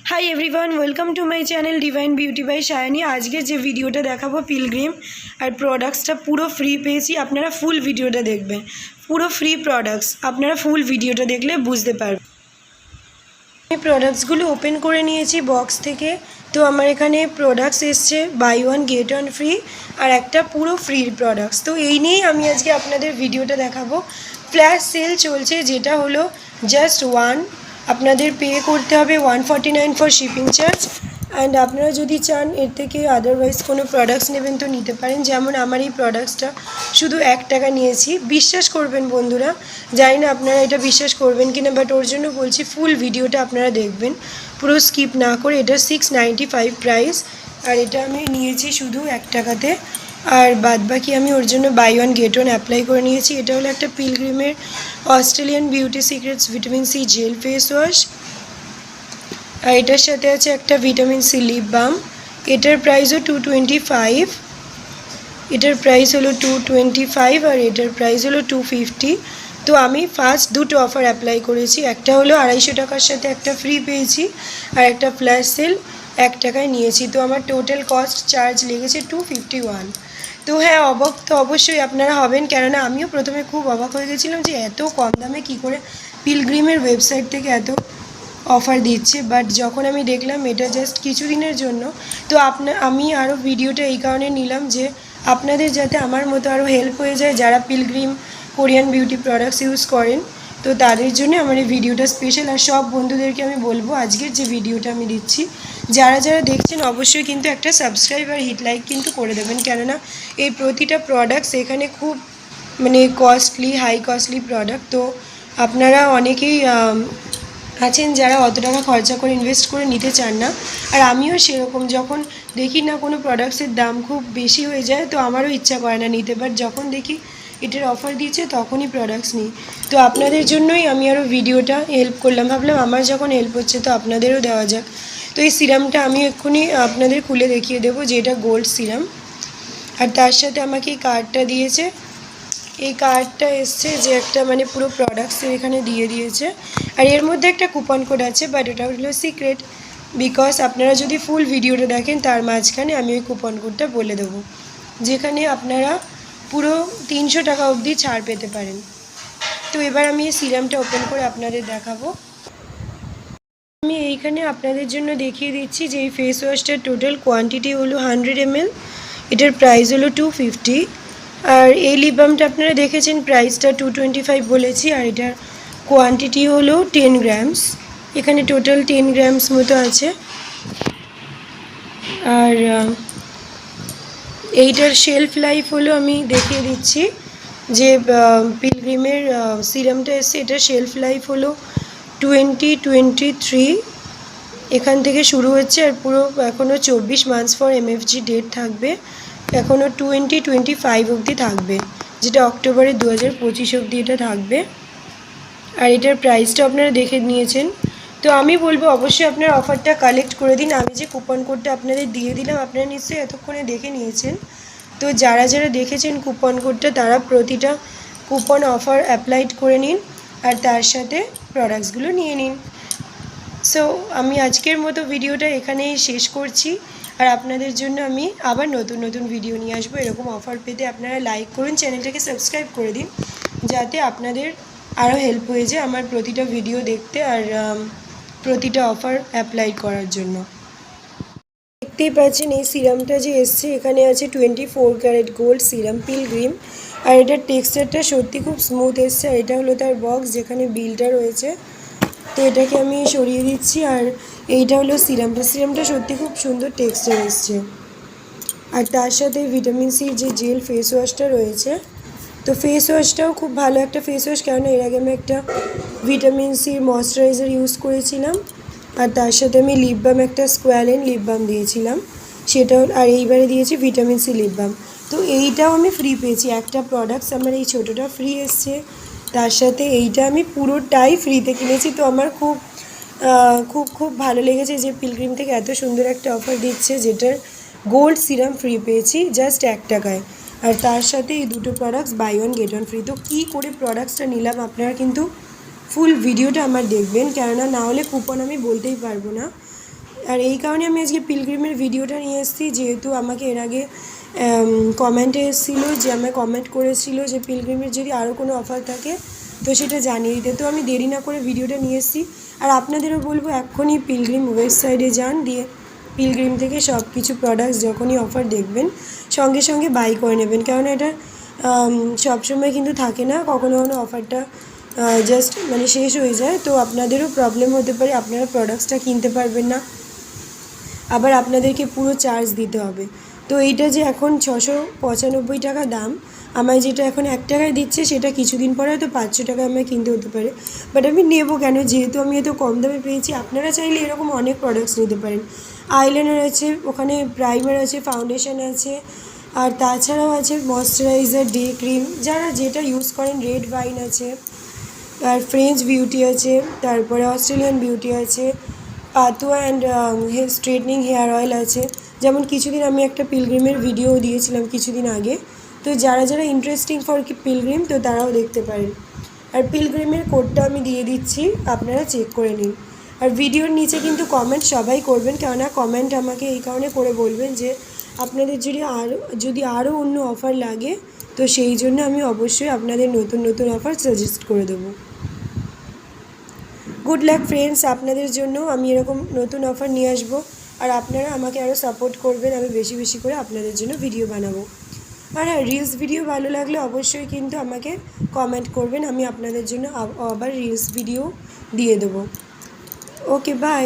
High everyone welcome to my channel divine beauty by Shiny. आज के जो भिडियोटा देखाबो पिलग्रिम और प्रोडक्ट्सटा पुरो फ्री पेয়েছি। আপনারা ফুল ভিডিওটা দেখবেন, পুরো ফ্রি প্রোডাক্টস। আপনারা ফুল ভিডিওটা দেখলে বুঝতে পারবেন। আমি প্রোডাক্টসগুলো ওপেন করে নিয়েছি বক্স থেকে। তো আমার এখানে প্রোডাক্টস এসছে buy one get one free আর একটা পুরো ফ্রি প্রোডাক্টস। তো এই নিয়েই আমি আজকে আপনাদের ভিডিওটা দেখাবো। ফ্ল্যাশ সেল চলছে, যেটা হলো জাস্ট ওয়ান আপনাদের পে করতে হবে 149 ফর শিপিং চার্জ। অ্যান্ড আপনারা যদি চান এর থেকে আদারওয়াইজ কোনো প্রোডাক্টস নেবেন তো নিতে পারেন। যেমন আমার এই প্রোডাক্টসটা শুধু 1 টাকা নিয়েছি। বিশ্বাস করবেন বন্ধুরা, জানি না আপনারা এটা বিশ্বাস করবেন কিনা, বাট ওর জন্য বলছি ফুল ভিডিওটা আপনারা দেখবেন পুরো স্কিপ না করে। এটা 695 প্রাইস আর এটা আমি নিয়েছি শুধু 1 টাকাতে। আর বাদ বাকি আমি ওর জন্য buy one get one apply করে নিয়েছি। এটা হলো একটা পিলগ্রিমের Australian beauty secrets vitamin C gel face wash, আর এটার সাথে আছে একটা ভিটামিন সি লিপ বাম। এটার প্রাইসও 225, এটার প্রাইস হলো 225 আর এটার প্রাইস হলো 250। তো আমি ফার্স্ট দুটো অফার অ্যাপ্লাই করেছি। একটা হলো 250 টাকার সাথে একটা ফ্রি পেয়েছি আর একটা ফ্ল্যাশ সেল 1 টাকায় নিয়েছি। তো আমার টোটাল কস্ট চার্জ লেগেছে 251। তো হ্যাঁ, অবাক তো অবশ্যই আপনারা হবেন, কেননা আমিও প্রথমে খুব অবাক হয়ে গেছিলাম যে এত কম দামে কী করে পিলগ্রিমের ওয়েবসাইট থেকে এত অফার দিচ্ছে। বাট যখন আমি দেখলাম এটা জাস্ট কিছুদিনের জন্য, তো আমি আরও ভিডিওটা এই কারণে নিলাম যে আপনাদের যাতে আমার মতো আরও হেল্প হয়ে যায় যারা pilgrim Korean beauty products use করেন। তো তাদের জন্য আমার এই ভিডিওটা স্পেশাল। আর সব বন্ধুদেরকে আমি বলবো আজকের যে ভিডিওটা আমি দিচ্ছি, যারা যারা দেখছেন অবশ্যই কিন্তু একটা সাবস্ক্রাইব আর হিট লাইক কিন্তু করে দেবেন, কেননা এই প্রতিটা প্রোডাক্টস এখানে খুব কস্টলি, হাই কস্টলি প্রোডাক্ট। তো আপনারা অনেকেই আছেন যারা অত টাকা খরচা করে ইনভেস্ট করে নিতে চান না। আর আমিও সেরকম, যখন দেখি না কোনো প্রোডাক্টসের দাম খুব বেশি হয়ে যায় তো আমারও ইচ্ছা করে না নিতে, বাট যখন দেখি এটার অফার দিচ্ছে তখনই প্রোডাক্টস নিই। তো আপনাদের জন্যই আমি আরও ভিডিওটা হেল্প করলাম, ভাবলাম আমার যখন হেল্প হচ্ছে তো আপনাদেরও দেওয়া যাক। তো এই সিরামটা আমি এক্ষুনি আপনাদের খুলে দেখিয়ে দেবো যে এটা গোল্ড সিরাম। আর তার সাথে আমাকে এই কার্ডটা দিয়েছে। এই কার্ডটা এসছে যে একটা পুরো প্রোডাক্টসের এখানে দিয়ে দিয়েছে। আর এর মধ্যে একটা কুপন কোড আছে, বাট ওটা হলো সিক্রেট, বিকজ আপনারা যদি ফুল ভিডিওটা দেখেন তার মাঝখানে আমি ওই কুপন কোডটা বলে দেবো, যেখানে আপনারা পুরো 300 টাকা অবধি ছাড় পেতে পারেন। তো এবার আমি এই সিরামটা ওপেন করে আপনাদের দেখাবো। আমি এইখানে আপনাদের জন্য দেখিয়ে দিচ্ছি যে এই ফেস ওয়াশটার টোটাল কোয়ান্টিটি হলো 100 ml। এটার প্রাইস হলো 250। আর এই লিপ বামটা আপনারা দেখেছেন প্রাইসটা 225 বলেছি, আর এটার কোয়ান্টিটি হলো 10 গ্রামস। এখানে টোটাল 10 গ্রামস মতো আছে। আর এইটার শেলফ লাইফ হলো আমি দেখিয়ে দিচ্ছি যে পিলগ্রিমের সিরামটা এসছে, এটার শেলফ লাইফ হলো 2023 এখান থেকে শুরু হচ্ছে। আর পুরো এখনও 24 মান্থস ফর এমএফজি ডেট থাকবে, এখনও 2025 অবধি থাকবে, যেটা অক্টোবরে 2025 অবধি এটা থাকবে। আর এটার প্রাইসটা আপনারা দেখে নিয়েছেন। তো আমি বলবো অবশ্যই আপনারা অফারটা কালেক্ট করে দিন। আমি যে কুপন কোডটা আপনাদের দিয়ে দিলাম আপনারা নিশ্চয়ই এতক্ষণে দেখে নিয়েছেন। তো যারা যারা দেখেছেন কুপন কোডটা তারা প্রতিটা কুপন অফার অ্যাপ্লাইড করে নিন আর তার সাথে প্রোডাক্টসগুলো নিয়ে নিন। সো আমি আজকের মতো ভিডিওটা এখানেই শেষ করছি। আর আপনাদের জন্য আমি আবার নতুন নতুন ভিডিও নিয়ে আসবো। এরকম অফার পেতে আপনারা লাইক করুন, চ্যানেলটাকে সাবস্ক্রাইব করে দিন, যাতে আপনাদের আরও হেল্প হয়ে যায় আমার প্রতিটা ভিডিও দেখতে আর প্রতিটা অফার অ্যাপ্লাই করার জন্য। দেখতেই পাচ্ছেন এই সিরামটা যে এসছে, এখানে আছে 24 ক্যারেট গোল্ড সিরাম পিলগ্রিম। আর এটার টেক্সচারটা সত্যি খুব স্মুথ এসছে। আর এটা হলো তার বক্স যেখানে বিলটা রয়েছে। তো এটাকে আমি সরিয়ে দিচ্ছি। আর এইটা হলো সিরামটা সত্যি খুব সুন্দর টেক্সচার এসছে। আর তার সাথে ভিটামিন সির যে জেল ফেস ওয়াশটা রয়েছে, তো ফেস ওয়াশটাও খুব ভালো একটা ফেস ওয়াশ, কেননা এর আগে আমি একটা ভিটামিন সির ময়শ্চারাইজার ইউজ করেছিলাম। আর তার সাথে আমি লিপ বাম, একটা স্কোয়ালেন লিপ বাম দিয়েছিলাম সেটাও, আর এইবারে দিয়েছি ভিটামিন সি লিপ বাম। তো এইটাও আমি ফ্রি পেয়েছি, একটা প্রোডাক্টস আমার এই ছোটোটা ফ্রি এসছে, তার সাথে এইটা আমি পুরোটাই ফ্রিতে কিনেছি। তো আমার খুব খুব খুব ভালো লেগেছে যে পিলগ্রিম থেকে এত সুন্দর একটা অফার দিচ্ছে, যেটার গোল্ড সিরাম ফ্রি পেয়েছি জাস্ট 1 টাকায়। আর তার সাথে এই দুটো products buy one get one free. তো কী করে প্রোডাক্টসটা নিলাম আপনারা কিন্তু ফুল ভিডিওটা আমার দেখবেন, কেননা না হলে কুপন আমি বলতেই পারবো না। আর এই কারণে আমি আজকে পিলগ্রিমের ভিডিওটা নিয়ে এসেছি, যেহেতু আমাকে এর আগে কমেন্টে এসেছিলো যে আমায় কমেন্ট করেছিল যে পিলগ্রিমের যদি আরও কোনো অফার থাকে তো সেটা জানিয়ে দিতে। তো আমি দেরি না করে ভিডিওটা নিয়ে এসেছি। আর আপনাদেরও বলবো এক্ষুনি পিলগ্রিম ওয়েবসাইটে যান, দিয়ে পিলগ্রিম থেকে সব কিছু প্রোডাক্টস যখনই অফার দেখবেন সঙ্গে সঙ্গে বাই করে নেবেন, কারণ এটা সবসময় কিন্তু থাকে না, কখনো কখনো অফারটা জাস্ট মানে শেষ হয়ে যায়। তো আপনাদেরও প্রবলেম হতে পারে, আপনারা প্রোডাক্টসটা কিনতে পারবেন না, আবার আপনাদেরকে পুরো চার্জ দিতে হবে। তো এইটা যে এখন 695 টাকা দাম, আমায় যেটা এখন 1 টাকায় দিচ্ছে সেটা কিছুদিন পরে হয়তো 500 টাকায় আমায় কিনতে হতে পারে, বাট আমি নেবো কেন, যেহেতু আমি এত কম দামে পেয়েছি। আপনারা চাইলে এরকম অনেক প্রোডাক্টস নিতে পারেন। আইলাইনার আছে, ওখানে প্রাইমার আছে, ফাউন্ডেশন আছে, আর তাছাড়াও আছে ময়শ্চারাইজার, ডে ক্রিম, যারা যেটা ইউজ করেন, রেড ওয়াইন আছে, আর ফ্রেঞ্চ বিউটি আছে, তারপরে অস্ট্রেলিয়ান বিউটি আছে, পাতুয়া অ্যান্ড স্ট্রেটনিং হেয়ার অয়েল আছে। যেমন কিছুদিন আমি একটা পিলগ্রিমের ভিডিও দিয়েছিলাম কিছুদিন আগে, তো যারা যারা ইন্টারেস্টিং ফর পিলগ্রিম তো তারাও দেখতে পারেন। আর পিলগ্রিমের কোডটা আমি দিয়ে দিচ্ছি, আপনারা চেক করে নিন। আর ভিডিওর নিচে কিন্তু কমেন্ট সবাই করবেন, কেননা কমেন্ট আমাকে এই কারণে করে বলবেন যে আপনাদের যদি আরও অন্য অফার লাগে, তো সেই জন্য আমি অবশ্যই আপনাদের নতুন নতুন অফার সাজেস্ট করে দেবো। গুড লাক ফ্রেন্ডস, আপনাদের জন্য আমি এরকম নতুন অফার নিয়ে আসবো, আর আপনারা আমাকে আরও সাপোর্ট করবেন, আমি বেশি বেশি করে আপনাদের জন্য ভিডিও বানাবো। আর হ্যাঁ, রিলস ভিডিও ভালো লাগলে অবশ্যই কিন্তু আমাকে কমেন্ট করবেন, আমি আপনাদের জন্য আবার রিলস ভিডিও দিয়ে দেবো। ওকে, বাই।